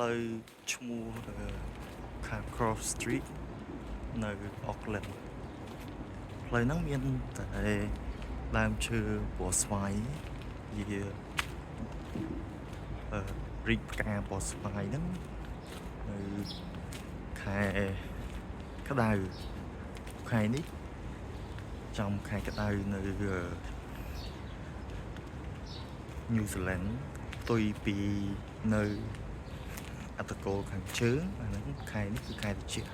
ផ្លូវឈ្មោះ Cross Street នៅ Auckland ផ្លូវហ្នឹងមានតែដើមឈើពណ៌ស្វាយវារីកផ្កាពណ៌ស្វាយហ្នឹងនៅខែក្តៅខែនេះចំខែក្តៅនៅ New Zealand ផ្ទុយពីនៅអត្តកូលខាងជើងអាហ្នឹងខែនេះគឺខែត្រជាក់